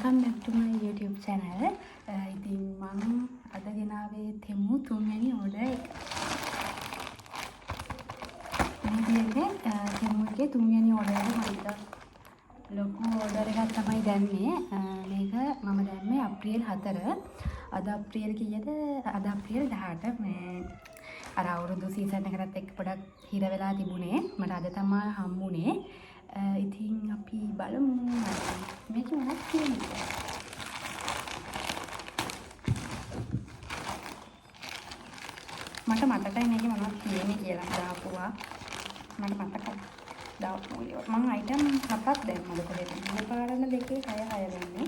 welcome back to my YouTube channel. ඉතින් මම අද ගෙනාවේ තෙමු තුන්වෙනි order එක. මේ විදිහට තෙමු එකේ තුන්වෙනි order එක මම ලොකු order එකක් තමයි දැම්මේ. මේක මම දැම්මේ අප්‍රේල් 4. අද අප්‍රේල් කීයද? අද අප්‍රේල් 18. මේ අර අවුරුදු සීසන් එකකට එක්ක පොඩක් හිර වෙලා තිබුණේ. මට අද තමයි හම්බුනේ. ඉතින් අපි බලමු මේක මොනවද කියන්නේ. මට මතකයි මේකේ මොනවද තියෙන්නේ කියලා දාපුවා. මට මතකයි. දාපු මම අයිටම් 7ක් දැම්මද කොහෙද? මේ පාරන දෙකේ 6 වෙන්නේ.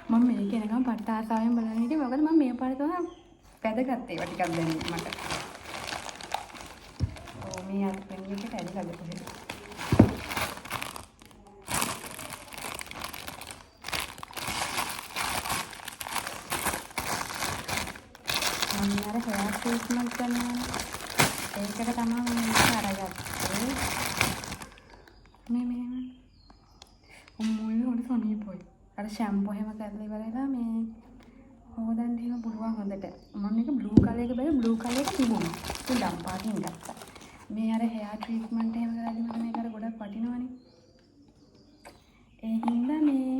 මම මේක එනකම් පට්ට ආසාවෙන් බලන හිටියේ. මොකද මම මේ පාරේ තමයි වැදගත් ඒවා ටිකක් දැම්මේ මට. මේ අත්පෙන් එකට ඇදලා කොහෙද? මම අර හෙයාර් ට්‍රීට්මන්ට් කරනවා. ඒකට තමයි මම අරගත්තේ. මේ මුල් හොඳ සොනීපොයි. අර ෂැම්පූ එහෙම කරලා ඉවරලා මේ හොදන්න එහෙම පුළුවන් හොඳට. මම මේක බ්ලූ කලර් එක බැලුවා. බ්ලූ කලර් එක තිබුණා. ඒක ඩම් පාටින් ගත්තා. මේ අර හෙයාර් ට්‍රීට්මන්ට් එහෙම කරලා මට මේක අර ගොඩක් වටිනවනේ. ඒ හින්දා මේ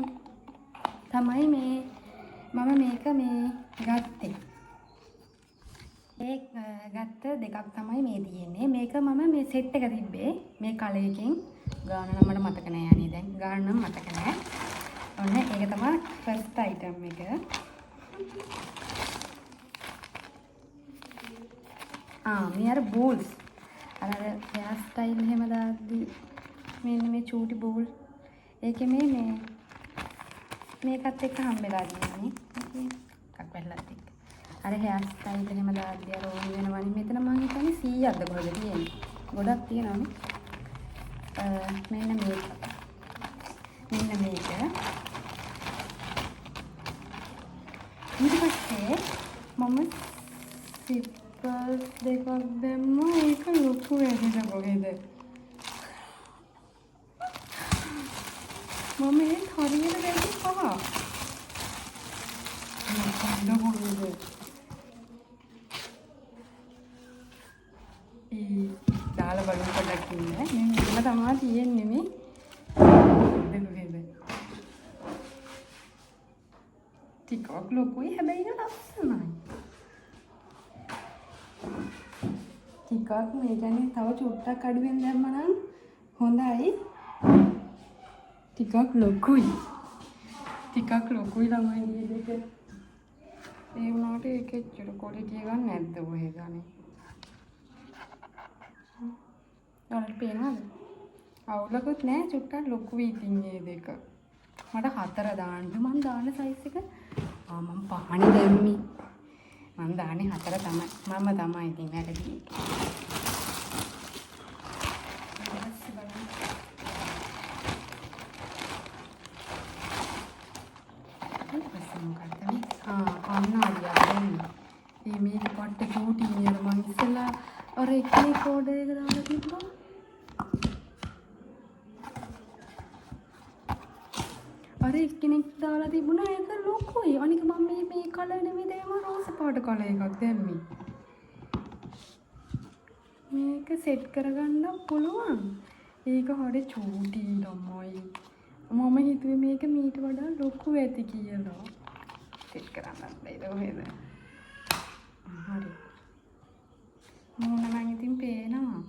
තමයි මේ මම මේක මේ ගත්තේ. ඒ ගත්ත දෙකක් තමයි මේ තියෙන්නේ. මේක මම මේ සෙට් එක තිබ්බේ මේ කලර් එකෙන්. ගාන නම් මට මතක නෑ යන්නේ දැන්. ගාන නම් මතක නෑ. ඔන්න ඒක තමයි ෆස්ට් අයිටම් එක. මේ අර බෝල්ස් අර හෙයාර් ස්ටයිල් එහෙම දාද්දි මෙන්න මේ චූටි බෝල් ඒකේ මේකත් එක්ක හම්බෙලා තියෙන්නේ. එකක් වැල්ලත් එක්ක. අර හෙයාර් ස්ටයිල් එහෙම දාද්දි අර ඕන වෙනවනේ. මෙතන මම හිතන්නේ 100ක්ද කොහෙද තියෙන්නේ. ගොඩක් තියෙනවානේ. මෙන්න මේක. ඊට පස්සේ මම සිප්පර්ස් දෙකක් දැම්මා. ඒක ලොකු වැඩිද කොහෙද? මම ඒක හරියට දැම්මේ 5. දාලා බලමු පොඩ්ඩක් ඉන්න. මේ තමයි තියෙන්නේ මේ. කොහෙද? ටිකක් ලොකුයි හැබැයි ඒක ලස්සනයි. ටිකක් මේ කියන්නේ තව චුට්ටක් අඩුවෙන් දැම්මම නම් හොඳයි. ටිකක් ලොකුයි ළමයි මේ දෙක. ඒ වුණාට ඒකේ චුට්ට ක්වොලිටි එකක් නැද්ද ඔය ගානේ? ඔයාලට පේනවද? අවුලකුත් නැහැ චුට්ටක් ලොකුයි ඉතින් මේ දෙක. මට 4 දාන්න මම දාන සයිස් එක මම පහනේ දැම්මේ. මම දාන්නේ 4 තමයි. මම තමයි ඉතින් වැරදි. මේ පොට්ට චූටි නියර මම ඉස්සලා අර එකේ කෝඩ් එක දාලා තිබ්බා. අර එක්කෙනෙක් දාලා තිබුණා ඒක ලොකුයි. අනික මම මේ කලර් නෙමෙයි දැම්ම රෝස් පාට කලර් එකක් දැම්මේ. මේක සෙට් කරගන්න පුළුවන්. ඒක හරිය චූටි ළමයි. මම හිතුවේ මේක මීට වඩා ලොකු ඇති කියලා. සෙට් කරන්න බැයිද කොහෙද? හරි. මම නම් ඉතින් පේනවා.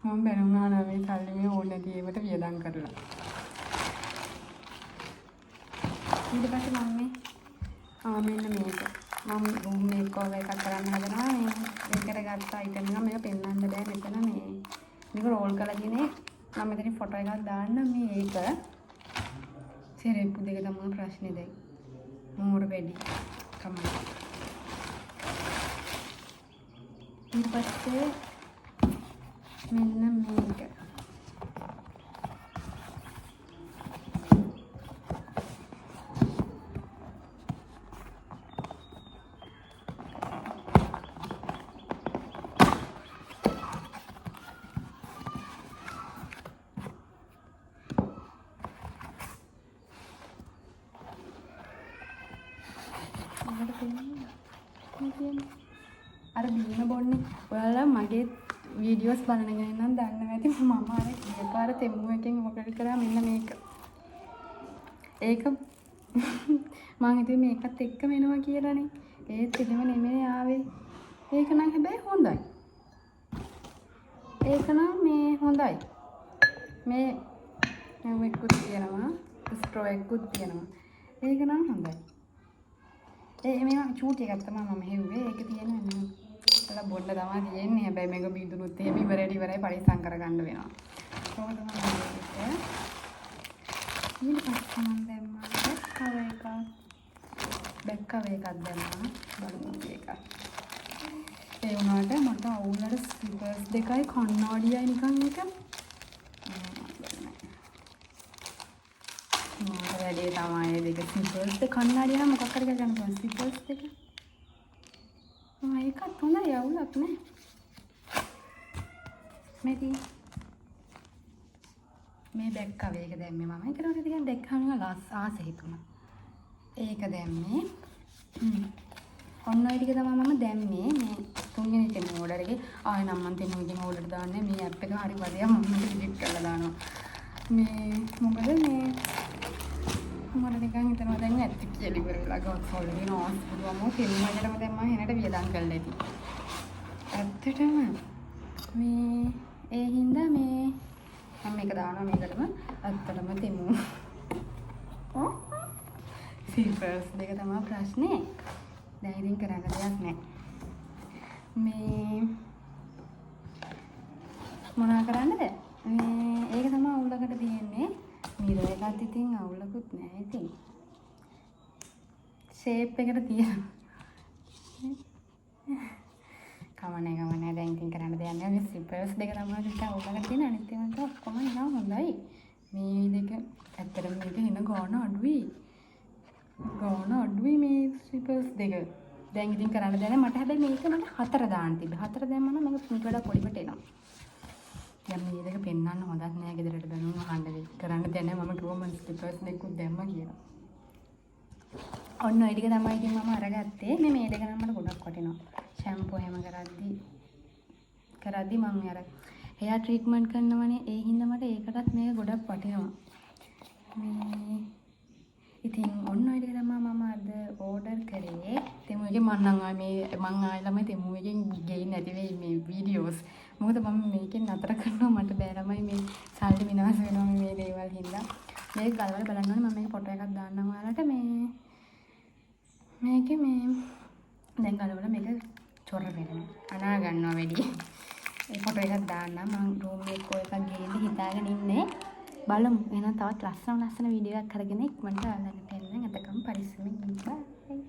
මම බැලුණා නම් මේ සල්ලි මේ ඕන නැති ඒවට වියදම් කරලා. ඊට පස්සේ මම මෙන්න මේක. මම රූම් මේකෝවර් එකක් කරන්න හදනවා. මේකට ගත්ත අයිටම් එක මේක පෙන්වන්න බෑ මෙතන මේක රෝල් කරලා ගිනේ. මම මෙතනින් ෆොටෝ එකක් දාන්න මේක. සෙරෙප්පු දෙක තමයි ප්‍රශ්නේ දැන්. මෝර වැඩි. කමයි. ඊට පස්සේ මෙන්න මේක. ඔයාලට තේරෙන්නේ? අර බීම බොන්නේ. ඔයාලා මගේ වීඩියෝස් බලන කෙනෙක් නම් දන්නවා ඇති මම අර කීපාර තෙමු එකෙන් මොකද කරා මෙන්න මේක. ඒක මං හිතුවේ මේකත් එක්කම එනවා කියලානේ. ඒත් එහෙම නෙමෙයි ආවේ. ඒක නම් හැබැයි හොඳයි. ඒක නම් මේ හොඳයි. මේ එකකුත් තියෙනවා. ස්ට්‍රෝ එකකුත් තියෙනවා. ඒක නම් හොඳයි. මේවා චූටි එකක් තමයි මම හෙව්වේ. ඒක තියෙනවා නේ. ඒලා බොන්න තමයි තියෙන්නේ. හැබැයි මේක බිඳුනොත් එහෙම ඉවරයි පරිස්සම් කරගන්න වෙනවා. කොහොමද මම මේක? ඊට පස්සේ මම දැම්මා බැක්කව එකක් දැම්මා. බලමු මේක. ඒ වුණාට මට අවුලට ස්ලිපර්ස් දෙකයි කණ්ණාඩියයි නිකන් එක. මට වැඩේ තමයි දෙක ස්ලිපර්ස් දෙක කණ්ණාඩිය නම් මොකක් හරි ගන්න පුළුවන් ස්ලිපර්ස් දෙක. ඒකත් හොඳයි අවුලක් නෑ. මේ බැක්කව එක දැම්මේ මම. ඒකට උඩ ටිකක් දැක්කම ආස හිතුණා. ඒක දැම්මේ. ඔන්න ඔය ටික තමයි මම දැම්මේ මේ තුන්වෙනි තෙමු ඕඩර් එකේ. ආයෙ නම් මම තෙමු එකෙන් ඕඩර් දාන්නේ. මේ ඇප් එක හරි වදියා මම ඩිලීට් කරලා දානවා. මේ මොකද මේ මම නිකන් හිතනවා දැන් ඇත්ත කියලා ඉවර වෙලා ගොස් හොල්ලේ නෝස් බුදුවම තෙමු වලටම දැන් මම හෙනට වියදම් කරලා ඇති. ඇත්තටම මේ ඒ හින්දා මේ මම මේක දානවා මේකටම ඇත්තටම තෙමු. සිල්පර්ස් දෙක තමයි ප්‍රශ්නේ. දැන් ඉතින් කරන්න දෙයක් නැහැ. මේ මොනා කරන්නද? මේ ඒක තමයි අවුලකට තියෙන්නේ. මිරර් එකත් ඉතින් අවුලකුත් නැහැ ඉතින්. ෂේප් එකට තියෙනවා. කමන්නේ දැන් ඉතින් කරන්න දෙයක් නැහැ. මේ ස්ලිපර්ස් දෙක තමයි ටිකක් අවුලකට තියෙන. අනිත් ඒවාට ඔක්කොම නිකන් හොඳයි. මේ දෙක ඇත්තටම මේක හින ගාන අඩුයි මේ ස්ලිපර්ස් දෙක. දැන් ඉතින් කරන්න දෙයක් නැහැ. මට හැබැයි මේක මට 4 දාන්න තිබ්බේ. 4 දැම්මම මම මේක වඩා පොඩිවට එනවා. දැන් මේ දෙක පෙන්වන්න හොඳක් නෑ ගෙදරට බැනුම් අහන්න වෙයි. කරන්න දෙයක් නැහැ. මම කිව්වා මම ස්ලිපර්ස් දෙකකුත් දැම්මා කියලා. ඔන්න ඔය ටික තමයි ඉතින් මම අරගත්තේ. මේ දෙක නම් මට ගොඩක් වටිනවා. ෂැම්පෝ හැම කරද්දි මම අර හෙයාර් ට්‍රීට්මන්ට් කරනවනේ. ඒ හින්දා මට ඒකටත් මේක ගොඩක් වටිනවා. මේ ඉතින් ඔන්න ඔය ටික තමයි මම අද ඕඩර් කරේ. තෙමු එකේ මම ආයෙ තෙමු එකෙන් ගෙයින් නැති වෙයි මේ වීඩියෝස්. මොකද මම මේකෙන් නතර කරනවා මට බෑ ළමයි මේ සල්ලි විනාශ වෙනවා මේ දේවල් හින්දා. මේක ගලවලා බලන්න ඕනේ. මම මේක ෆොටෝ එකක් දාන්නම් ඔයාලට. මේකේ දැන් ගලවලා මේක චොර වෙනවා. අනා ගන්නවා වැඩි. ඒ ෆොටෝ එකක් දාන්නම්. මම රූම් එකක එකක් ගේන්න හිතාගෙන ඉන්නේ. බලමු. එහෙනම් තවත් ලස්සන වීඩියෝ එකක් අරගෙන ඉක්මනට ඔයාලට එන්න. එතකම් පරිස්සමෙන් ඉන්න. බයි.